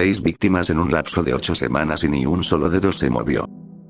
6 víctimas en un lapso de 8 semanas y ni un solo dedo se movió.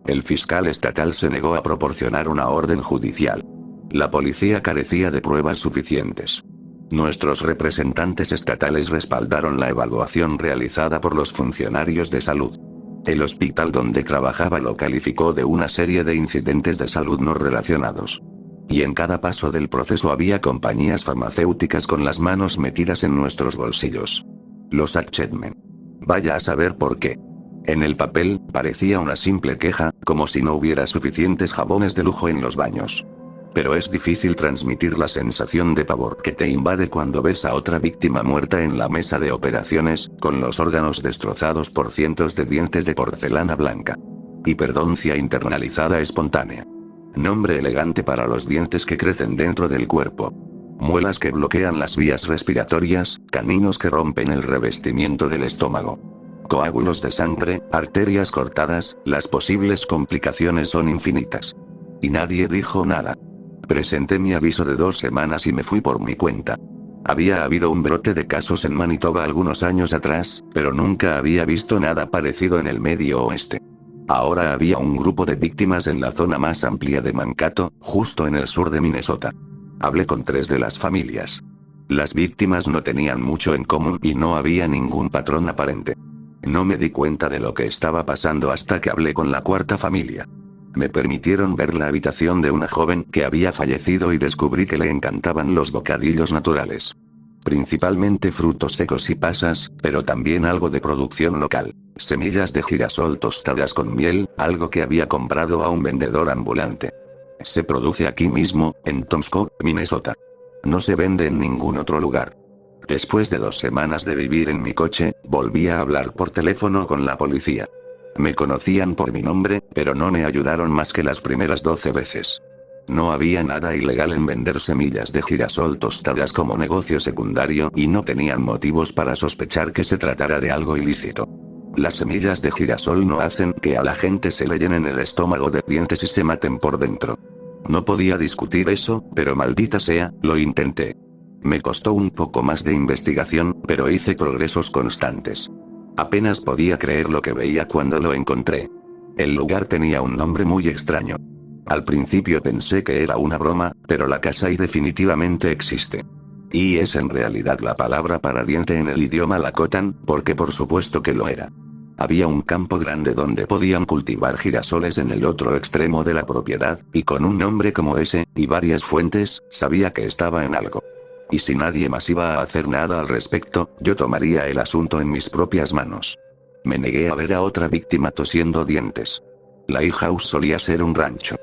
El fiscal estatal se negó a proporcionar una orden judicial. La policía carecía de pruebas suficientes. Nuestros representantes estatales respaldaron la evaluación realizada por los funcionarios de salud. El hospital donde trabajaba lo calificó de una serie de incidentes de salud no relacionados. Y en cada paso del proceso había compañías farmacéuticas con las manos metidas en nuestros bolsillos. Los Ackchetmen. Vaya a saber por qué. En el papel, parecía una simple queja, como si no hubiera suficientes jabones de lujo en los baños. Pero es difícil transmitir la sensación de pavor que te invade cuando ves a otra víctima muerta en la mesa de operaciones, con los órganos destrozados por cientos de dientes de porcelana blanca. Hiperdoncia internalizada espontánea. Nombre elegante para los dientes que crecen dentro del cuerpo. Muelas que bloquean las vías respiratorias, caninos que rompen el revestimiento del estómago. Coágulos de sangre, arterias cortadas, las posibles complicaciones son infinitas. Y nadie dijo nada. Presenté mi aviso de 2 semanas y me fui por mi cuenta. Había habido un brote de casos en Manitoba algunos años atrás, pero nunca había visto nada parecido en el Medio Oeste. Ahora había un grupo de víctimas en la zona más amplia de Mankato, justo en el sur de Minnesota. Hablé con 3 de las familias. Las víctimas no tenían mucho en común y no había ningún patrón aparente. No me di cuenta de lo que estaba pasando hasta que hablé con la 4ª familia. Me permitieron ver la habitación de una joven que había fallecido y descubrí que le encantaban los bocadillos naturales. Principalmente frutos secos y pasas, pero también algo de producción local. Semillas de girasol tostadas con miel, algo que había comprado a un vendedor ambulante. Se produce aquí mismo, en Tomsko, Minnesota. No se vende en ningún otro lugar. Después de 2 semanas de vivir en mi coche, volví a hablar por teléfono con la policía. Me conocían por mi nombre, pero no me ayudaron más que las primeras 12 veces. No había nada ilegal en vender semillas de girasol tostadas como negocio secundario y no tenían motivos para sospechar que se tratara de algo ilícito. Las semillas de girasol no hacen que a la gente se le llenen el estómago de dientes y se maten por dentro. No podía discutir eso, pero maldita sea, lo intenté. Me costó un poco más de investigación, pero hice progresos constantes. Apenas podía creer lo que veía cuando lo encontré. El lugar tenía un nombre muy extraño. Al principio pensé que era una broma, pero la casa ahí definitivamente existe. Y es en realidad la palabra para diente en el idioma lakotán, porque por supuesto que lo era. Había un campo grande donde podían cultivar girasoles en el otro extremo de la propiedad, y con un nombre como ese, y varias fuentes, sabía que estaba en algo. Y si nadie más iba a hacer nada al respecto, yo tomaría el asunto en mis propias manos. Me negué a ver a otra víctima tosiendo dientes. La House solía ser un rancho.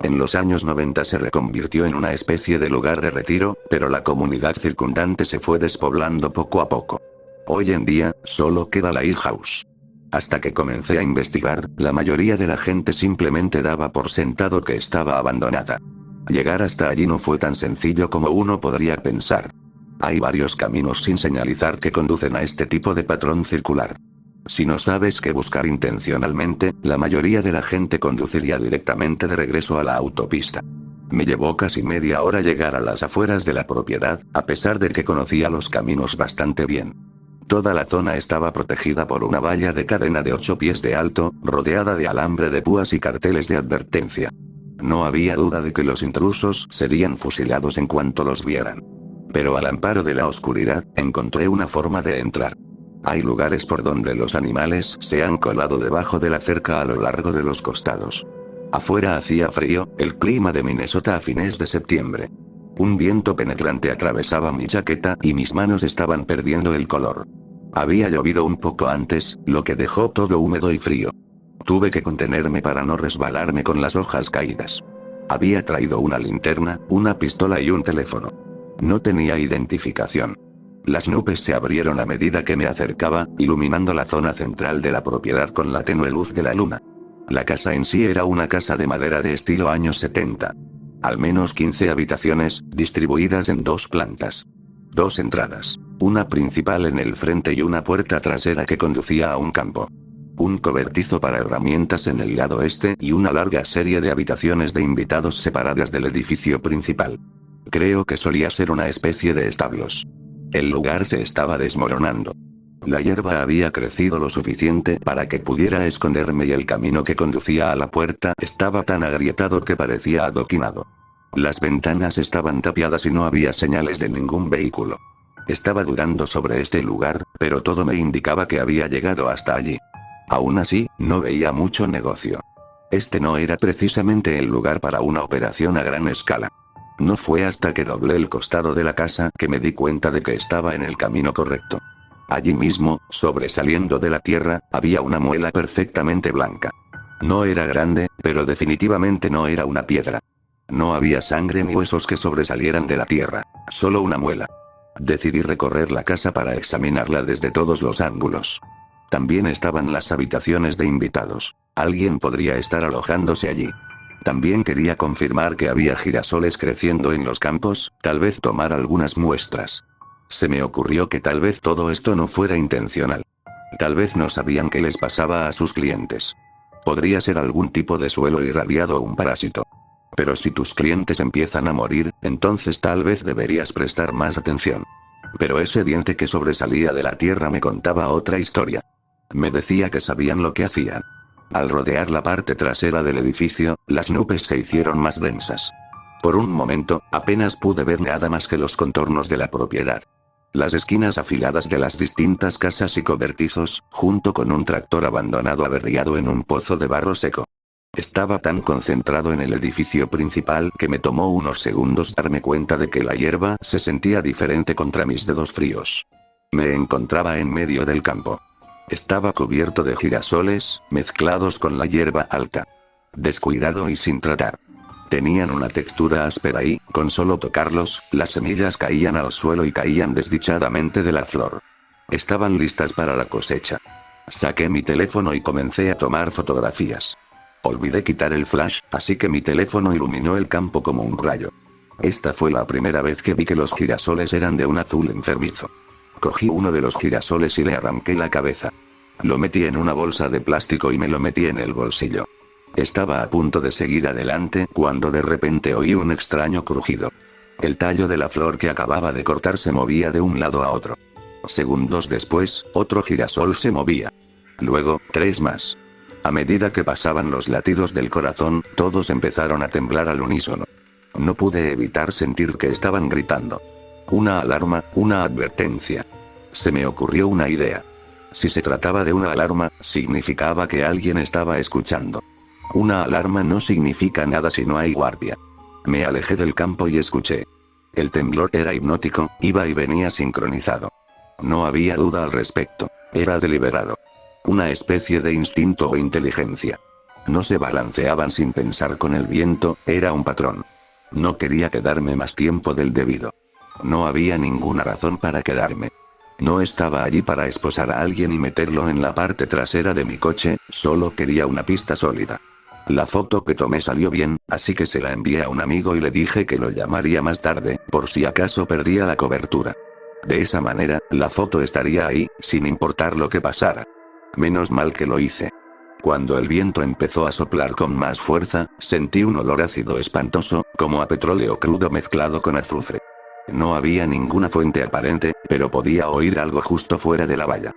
En los años 90 se reconvirtió en una especie de lugar de retiro, pero la comunidad circundante se fue despoblando poco a poco. Hoy en día, solo queda la House. Hasta que comencé a investigar, la mayoría de la gente simplemente daba por sentado que estaba abandonada. Llegar hasta allí no fue tan sencillo como uno podría pensar. Hay varios caminos sin señalizar que conducen a este tipo de patrón circular. Si no sabes qué buscar intencionalmente, la mayoría de la gente conduciría directamente de regreso a la autopista. Me llevó casi media hora llegar a las afueras de la propiedad, a pesar de que conocía los caminos bastante bien. Toda la zona estaba protegida por una valla de cadena de 8 pies de alto, rodeada de alambre de púas y carteles de advertencia. No había duda de que los intrusos serían fusilados en cuanto los vieran. Pero al amparo de la oscuridad, encontré una forma de entrar. Hay lugares por donde los animales se han colado debajo de la cerca a lo largo de los costados. Afuera hacía frío, el clima de Minnesota a fines de septiembre. Un viento penetrante atravesaba mi chaqueta y mis manos estaban perdiendo el color. Había llovido un poco antes, lo que dejó todo húmedo y frío. Tuve que contenerme para no resbalarme con las hojas caídas. Había traído una linterna, una pistola y un teléfono. No tenía identificación. Las nubes se abrieron a medida que me acercaba, iluminando la zona central de la propiedad con la tenue luz de la luna. La casa en sí era una casa de madera de estilo años 70. Al menos 15 habitaciones, distribuidas en 2 plantas. 2 entradas. Una principal en el frente y una puerta trasera que conducía a un campo. Un cobertizo para herramientas en el lado este y una larga serie de habitaciones de invitados separadas del edificio principal. Creo que solía ser una especie de establos. El lugar se estaba desmoronando. La hierba había crecido lo suficiente para que pudiera esconderme y el camino que conducía a la puerta estaba tan agrietado que parecía adoquinado. Las ventanas estaban tapiadas y no había señales de ningún vehículo. Estaba dudando sobre este lugar, pero todo me indicaba que había llegado hasta allí. Aún así, no veía mucho negocio. Este no era precisamente el lugar para una operación a gran escala. No fue hasta que doblé el costado de la casa que me di cuenta de que estaba en el camino correcto. Allí mismo, sobresaliendo de la tierra, había una muela perfectamente blanca. No era grande, pero definitivamente no era una piedra. No había sangre ni huesos que sobresalieran de la tierra, solo una muela. Decidí recorrer la casa para examinarla desde todos los ángulos. También estaban las habitaciones de invitados. Alguien podría estar alojándose allí. También quería confirmar que había girasoles creciendo en los campos, tal vez tomar algunas muestras. Se me ocurrió que tal vez todo esto no fuera intencional. Tal vez no sabían qué les pasaba a sus clientes. Podría ser algún tipo de suelo irradiado o un parásito. Pero si tus clientes empiezan a morir, entonces tal vez deberías prestar más atención. Pero ese diente que sobresalía de la tierra me contaba otra historia. Me decía que sabían lo que hacían. Al rodear la parte trasera del edificio, las nubes se hicieron más densas. Por un momento, apenas pude ver nada más que los contornos de la propiedad. Las esquinas afiladas de las distintas casas y cobertizos, junto con un tractor abandonado aberriado en un pozo de barro seco. Estaba tan concentrado en el edificio principal que me tomó unos segundos darme cuenta de que la hierba se sentía diferente contra mis dedos fríos. Me encontraba en medio del campo. Estaba cubierto de girasoles, mezclados con la hierba alta. Descuidado y sin tratar. Tenían una textura áspera y, con solo tocarlos, las semillas caían al suelo y caían desdichadamente de la flor. Estaban listas para la cosecha. Saqué mi teléfono y comencé a tomar fotografías. Olvidé quitar el flash, así que mi teléfono iluminó el campo como un rayo. Esta fue la primera vez que vi que los girasoles eran de un azul enfermizo. Cogí uno de los girasoles y le arranqué la cabeza. Lo metí en una bolsa de plástico y me lo metí en el bolsillo. Estaba a punto de seguir adelante cuando de repente oí un extraño crujido. El tallo de la flor que acababa de cortar se movía de un lado a otro. Segundos después, otro girasol se movía. Luego, 3 más. A medida que pasaban los latidos del corazón, todos empezaron a temblar al unísono. No pude evitar sentir que estaban gritando. Una alarma, una advertencia. Se me ocurrió una idea. Si se trataba de una alarma, significaba que alguien estaba escuchando. Una alarma no significa nada si no hay guardia. Me alejé del campo y escuché. El temblor era hipnótico, iba y venía sincronizado. No había duda al respecto. Era deliberado. Una especie de instinto o inteligencia. No se balanceaban sin pensar con el viento, era un patrón. No quería quedarme más tiempo del debido. No había ninguna razón para quedarme. No estaba allí para esposar a alguien y meterlo en la parte trasera de mi coche, solo quería una pista sólida. La foto que tomé salió bien, así que se la envié a un amigo y le dije que lo llamaría más tarde, por si acaso perdía la cobertura. De esa manera, la foto estaría ahí, sin importar lo que pasara. Menos mal que lo hice. Cuando el viento empezó a soplar con más fuerza, sentí un olor ácido espantoso, como a petróleo crudo mezclado con azufre. No había ninguna fuente aparente, pero podía oír algo justo fuera de la valla.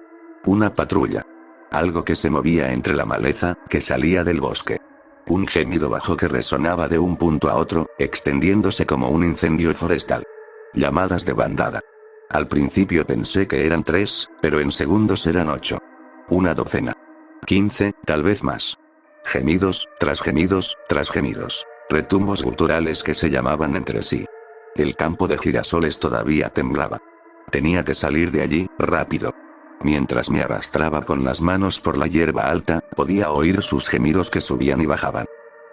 Una patrulla. Algo que se movía entre la maleza, que salía del bosque. Un gemido bajo que resonaba de un punto a otro, extendiéndose como un incendio forestal. Llamadas de bandada. Al principio pensé que eran 3, pero en segundos eran 8. Una docena. 15, tal vez más. Gemidos, tras gemidos, tras gemidos. Retumbos guturales que se llamaban entre sí. El campo de girasoles todavía temblaba. Tenía que salir de allí, rápido. Mientras me arrastraba con las manos por la hierba alta, podía oír sus gemidos que subían y bajaban.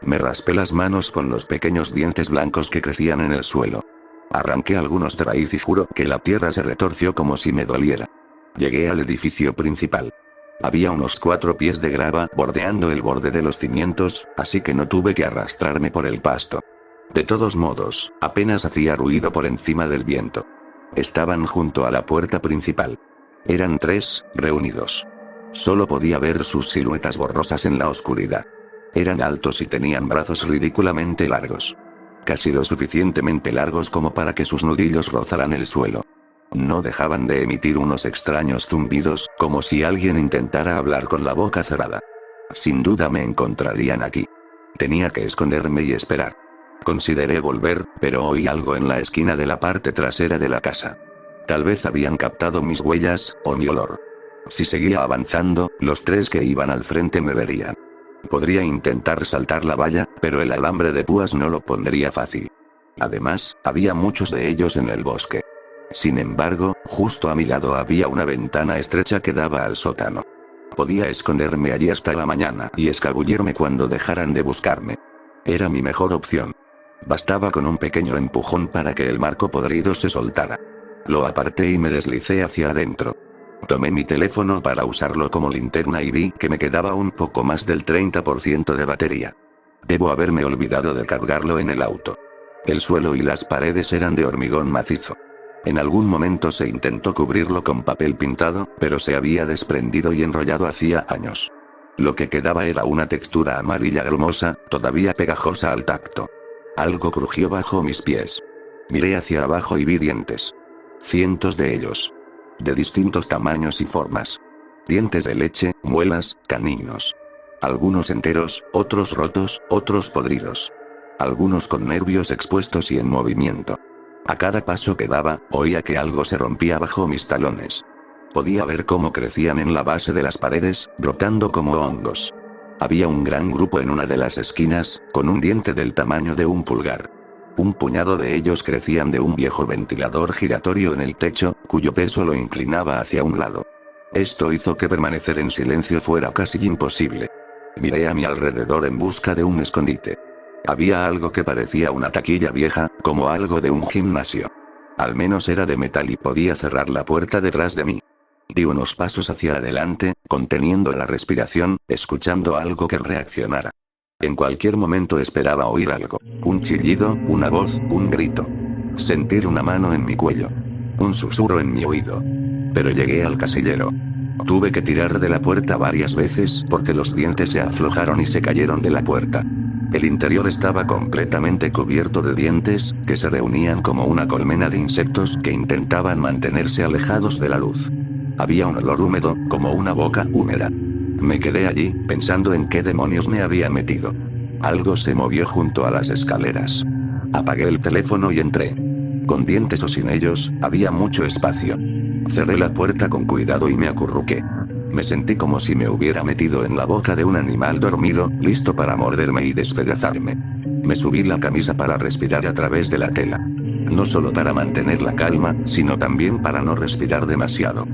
Me raspé las manos con los pequeños dientes blancos que crecían en el suelo. Arranqué algunos de raíz y juro que la tierra se retorció como si me doliera. Llegué al edificio principal. Había unos 4 pies de grava bordeando el borde de los cimientos, así que no tuve que arrastrarme por el pasto. De todos modos, apenas hacía ruido por encima del viento. Estaban junto a la puerta principal. Eran 3, reunidos. Solo podía ver sus siluetas borrosas en la oscuridad. Eran altos y tenían brazos ridículamente largos. Casi lo suficientemente largos como para que sus nudillos rozaran el suelo. No dejaban de emitir unos extraños zumbidos, como si alguien intentara hablar con la boca cerrada. Sin duda me encontrarían aquí. Tenía que esconderme y esperar. Consideré volver, pero oí algo en la esquina de la parte trasera de la casa. Tal vez habían captado mis huellas, o mi olor. Si seguía avanzando, los tres que iban al frente me verían. Podría intentar saltar la valla, pero el alambre de púas no lo pondría fácil. Además, había muchos de ellos en el bosque. Sin embargo, justo a mi lado había una ventana estrecha que daba al sótano. Podía esconderme allí hasta la mañana y escabullirme cuando dejaran de buscarme. Era mi mejor opción. Bastaba con un pequeño empujón para que el marco podrido se soltara. Lo aparté y me deslicé hacia adentro. Tomé mi teléfono para usarlo como linterna y vi que me quedaba un poco más del 30% de batería. Debo haberme olvidado de cargarlo en el auto. El suelo y las paredes eran de hormigón macizo. En algún momento se intentó cubrirlo con papel pintado, pero se había desprendido y enrollado hacía años. Lo que quedaba era una textura amarilla grumosa, todavía pegajosa al tacto. Algo crujió bajo mis pies. Miré hacia abajo y vi dientes. Cientos de ellos. De distintos tamaños y formas. Dientes de leche, muelas, caninos. Algunos enteros, otros rotos, otros podridos. Algunos con nervios expuestos y en movimiento. A cada paso que daba, oía que algo se rompía bajo mis talones. Podía ver cómo crecían en la base de las paredes, brotando como hongos. Había un gran grupo en una de las esquinas, con un diente del tamaño de un pulgar. Un puñado de ellos crecían de un viejo ventilador giratorio en el techo, cuyo peso lo inclinaba hacia un lado. Esto hizo que permanecer en silencio fuera casi imposible. Miré a mi alrededor en busca de un escondite. Había algo que parecía una taquilla vieja, como algo de un gimnasio. Al menos era de metal y podía cerrar la puerta detrás de mí. Di unos pasos hacia adelante, conteniendo la respiración, escuchando algo que reaccionara. En cualquier momento esperaba oír algo. Un chillido, una voz, un grito. Sentir una mano en mi cuello. Un susurro en mi oído. Pero llegué al casillero. Tuve que tirar de la puerta varias veces porque los dientes se aflojaron y se cayeron de la puerta. El interior estaba completamente cubierto de dientes, que se reunían como una colmena de insectos que intentaban mantenerse alejados de la luz. Había un olor húmedo, como una boca húmeda. Me quedé allí, pensando en qué demonios me había metido. Algo se movió junto a las escaleras. Apagué el teléfono y entré. Con dientes o sin ellos, había mucho espacio. Cerré la puerta con cuidado y me acurruqué. Me sentí como si me hubiera metido en la boca de un animal dormido, listo para morderme y despedazarme. Me subí la camisa para respirar a través de la tela. No solo para mantener la calma, sino también para no respirar demasiado.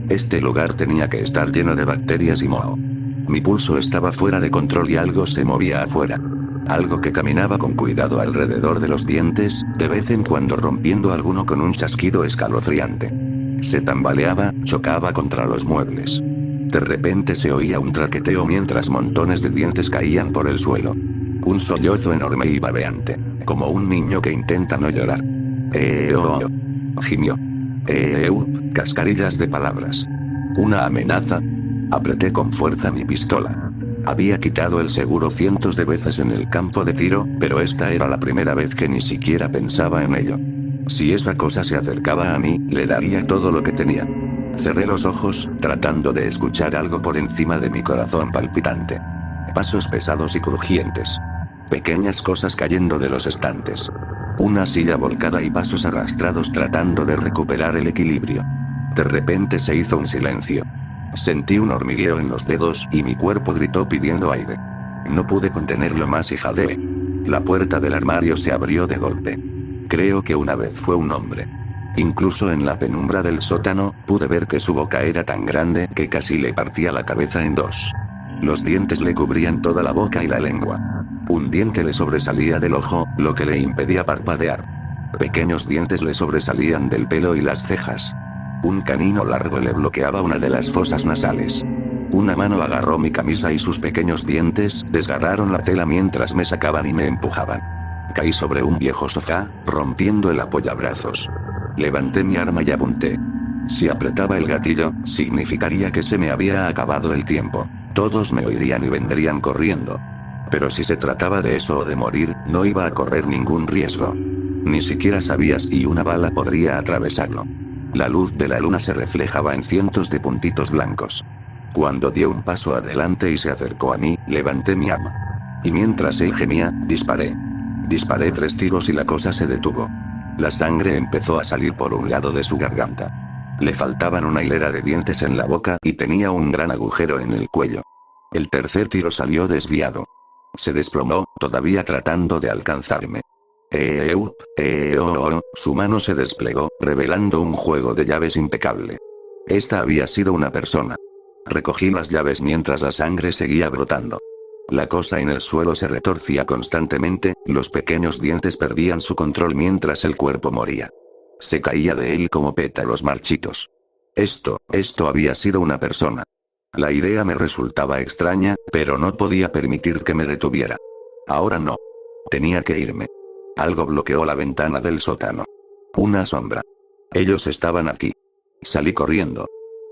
Este lugar tenía que estar lleno de bacterias y moho. Mi pulso estaba fuera de control y algo se movía afuera. Algo que caminaba con cuidado alrededor de los dientes, de vez en cuando rompiendo alguno con un chasquido escalofriante. Se tambaleaba, chocaba contra los muebles. De repente se oía un traqueteo mientras montones de dientes caían por el suelo. Un sollozo enorme y babeante, como un niño que intenta no llorar. Gimió. Cascarillas de palabras. ¿Una amenaza? Apreté con fuerza mi pistola. Había quitado el seguro cientos de veces en el campo de tiro, pero esta era la primera vez que ni siquiera pensaba en ello. Si esa cosa se acercaba a mí, le daría todo lo que tenía. Cerré los ojos, tratando de escuchar algo por encima de mi corazón palpitante. Pasos pesados y crujientes. Pequeñas cosas cayendo de los estantes. Una silla volcada y pasos arrastrados tratando de recuperar el equilibrio. De repente se hizo un silencio. Sentí un hormigueo en los dedos y mi cuerpo gritó pidiendo aire. No pude contenerlo más y jadeé. La puerta del armario se abrió de golpe. Creo que una vez fue un hombre. Incluso en la penumbra del sótano, pude ver que su boca era tan grande que casi le partía la cabeza en dos. Los dientes le cubrían toda la boca y la lengua. Un diente le sobresalía del ojo, lo que le impedía parpadear. Pequeños dientes le sobresalían del pelo y las cejas. Un canino largo le bloqueaba una de las fosas nasales. Una mano agarró mi camisa y sus pequeños dientes desgarraron la tela mientras me sacaban y me empujaban. Caí sobre un viejo sofá, rompiendo el apoyabrazos. Levanté mi arma y apunté. Si apretaba el gatillo, significaría que se me había acabado el tiempo. Todos me oirían y vendrían corriendo. Pero si se trataba de eso o de morir, no iba a correr ningún riesgo. Ni siquiera sabía si una bala podría atravesarlo. La luz de la luna se reflejaba en cientos de puntitos blancos. Cuando dio un paso adelante y se acercó a mí, levanté mi arma. Y mientras él gemía, disparé. Disparé 3 tiros y la cosa se detuvo. La sangre empezó a salir por un lado de su garganta. Le faltaban una hilera de dientes en la boca y tenía un gran agujero en el cuello. El tercer tiro salió desviado. Se desplomó, todavía tratando de alcanzarme. Su mano se desplegó, revelando un juego de llaves impecable. Esta había sido una persona. Recogí las llaves mientras la sangre seguía brotando. La cosa en el suelo se retorcía constantemente, los pequeños dientes perdían su control mientras el cuerpo moría. Se caía de él como pétalos marchitos. Esto había sido una persona. La idea me resultaba extraña, pero no podía permitir que me detuviera. Ahora no. Tenía que irme. Algo bloqueó la ventana del sótano. Una sombra. Ellos estaban aquí. Salí corriendo.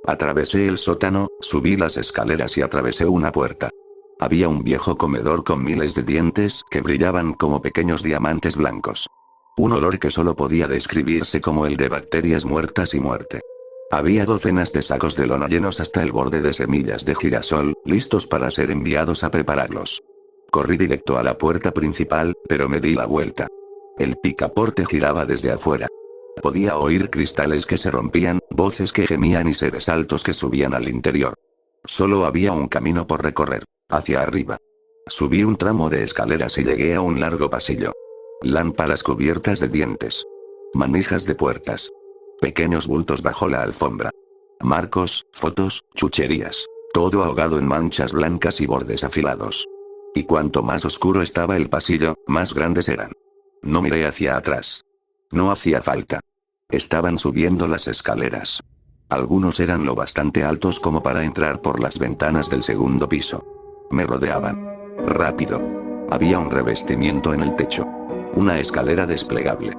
Atravesé el sótano, subí las escaleras y atravesé una puerta. Había un viejo comedor con miles de dientes que brillaban como pequeños diamantes blancos. Un olor que solo podía describirse como el de bacterias muertas y muerte. Había docenas de sacos de lona llenos hasta el borde de semillas de girasol, listos para ser enviados a prepararlos. Corrí directo a la puerta principal, pero me di la vuelta. El picaporte giraba desde afuera. Podía oír cristales que se rompían, voces que gemían y seres altos que subían al interior. Solo había un camino por recorrer, hacia arriba. Subí un tramo de escaleras y llegué a un largo pasillo. Lámparas cubiertas de dientes. Manijas de puertas. Pequeños bultos bajo la alfombra. Marcos, fotos, chucherías. Todo ahogado en manchas blancas y bordes afilados. Y cuanto más oscuro estaba el pasillo, más grandes eran. No miré hacia atrás. No hacía falta. Estaban subiendo las escaleras. Algunos eran lo bastante altos como para entrar por las ventanas del segundo piso. Me rodeaban. Rápido. Había un revestimiento en el techo. Una escalera desplegable.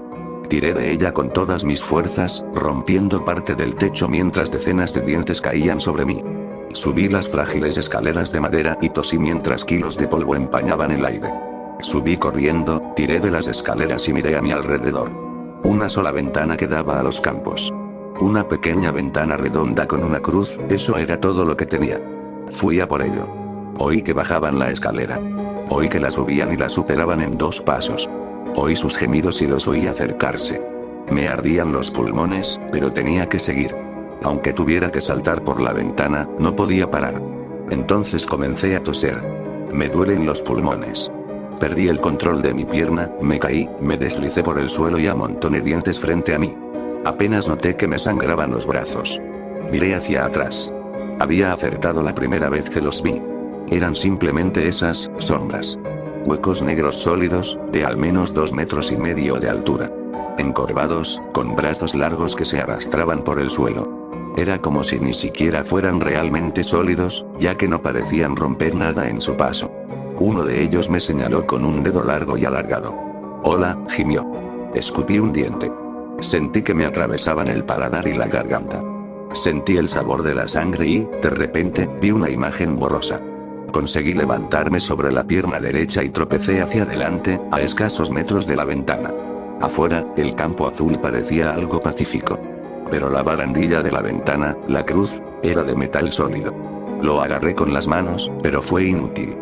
Tiré de ella con todas mis fuerzas, rompiendo parte del techo mientras decenas de dientes caían sobre mí. Subí las frágiles escaleras de madera y tosí mientras kilos de polvo empañaban el aire. Subí corriendo, tiré de las escaleras y miré a mi alrededor. Una sola ventana que daba a los campos. Una pequeña ventana redonda con una cruz, eso era todo lo que tenía. Fui a por ello. Oí que bajaban la escalera. Oí que la subían y la superaban en 2 pasos. Oí sus gemidos y los oí acercarse. Me ardían los pulmones, pero tenía que seguir. Aunque tuviera que saltar por la ventana, no podía parar. Entonces comencé a toser. Me duelen los pulmones. Perdí el control de mi pierna, me caí, me deslicé por el suelo y amontoné dientes frente a mí. Apenas noté que me sangraban los brazos. Miré hacia atrás. Había acertado la primera vez que los vi. Eran simplemente esas sombras. Huecos negros sólidos, de al menos 2,5 metros de altura. Encorvados, con brazos largos que se arrastraban por el suelo. Era como si ni siquiera fueran realmente sólidos, ya que no parecían romper nada en su paso. Uno de ellos me señaló con un dedo largo y alargado. «Hola», gimió. Escupí un diente. Sentí que me atravesaban el paladar y la garganta. Sentí el sabor de la sangre y, de repente, vi una imagen borrosa. Conseguí levantarme sobre la pierna derecha y tropecé hacia adelante, a escasos metros de la ventana. Afuera, el campo azul parecía algo pacífico. Pero la barandilla de la ventana, la cruz, era de metal sólido. Lo agarré con las manos, pero fue inútil.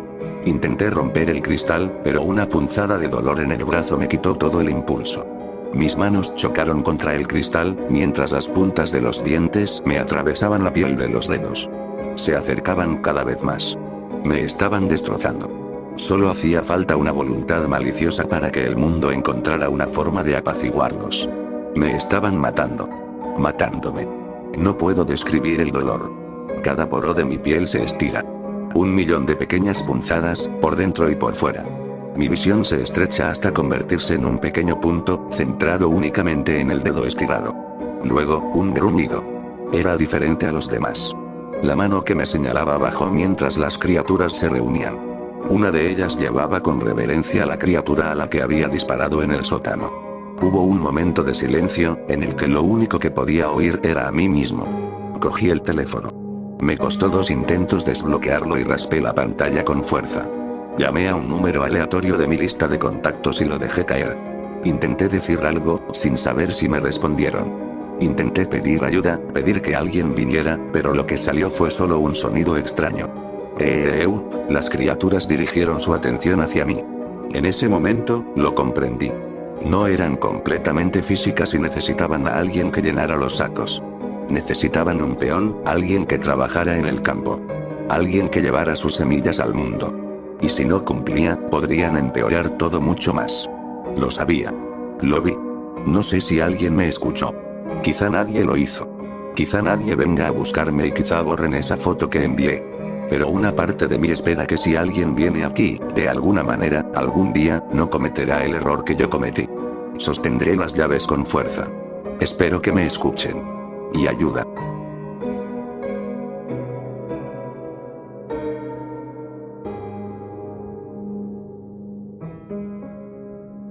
Intenté romper el cristal, pero una punzada de dolor en el brazo me quitó todo el impulso. Mis manos chocaron contra el cristal, mientras las puntas de los dientes me atravesaban la piel de los dedos. Se acercaban cada vez más. Me estaban destrozando. Solo hacía falta una voluntad maliciosa para que el mundo encontrara una forma de apaciguarlos. Me estaban matando. Matándome. No puedo describir el dolor. Cada poro de mi piel se estira. 1.000.000 de pequeñas punzadas, por dentro y por fuera. Mi visión se estrecha hasta convertirse en un pequeño punto, centrado únicamente en el dedo estirado. Luego, un gruñido. Era diferente a los demás. La mano que me señalaba bajó mientras las criaturas se reunían. Una de ellas llevaba con reverencia a la criatura a la que había disparado en el sótano. Hubo un momento de silencio, en el que lo único que podía oír era a mí mismo. Cogí el teléfono. Me costó 2 intentos desbloquearlo y raspé la pantalla con fuerza. Llamé a un número aleatorio de mi lista de contactos y lo dejé caer. Intenté decir algo, sin saber si me respondieron. Intenté pedir ayuda, pedir que alguien viniera, pero lo que salió fue solo un sonido extraño. Las criaturas dirigieron su atención hacia mí. En ese momento, lo comprendí. No eran completamente físicas y necesitaban a alguien que llenara los sacos. Necesitaban un peón, alguien que trabajara en el campo. Alguien que llevara sus semillas al mundo. Y si no cumplía, podrían empeorar todo mucho más. Lo sabía. Lo vi. No sé si alguien me escuchó. Quizá nadie lo hizo. Quizá nadie venga a buscarme y quizá borren esa foto que envié. Pero una parte de mí espera que si alguien viene aquí, de alguna manera, algún día, no cometerá el error que yo cometí. Sostendré las llaves con fuerza. Espero que me escuchen. Y ayuda.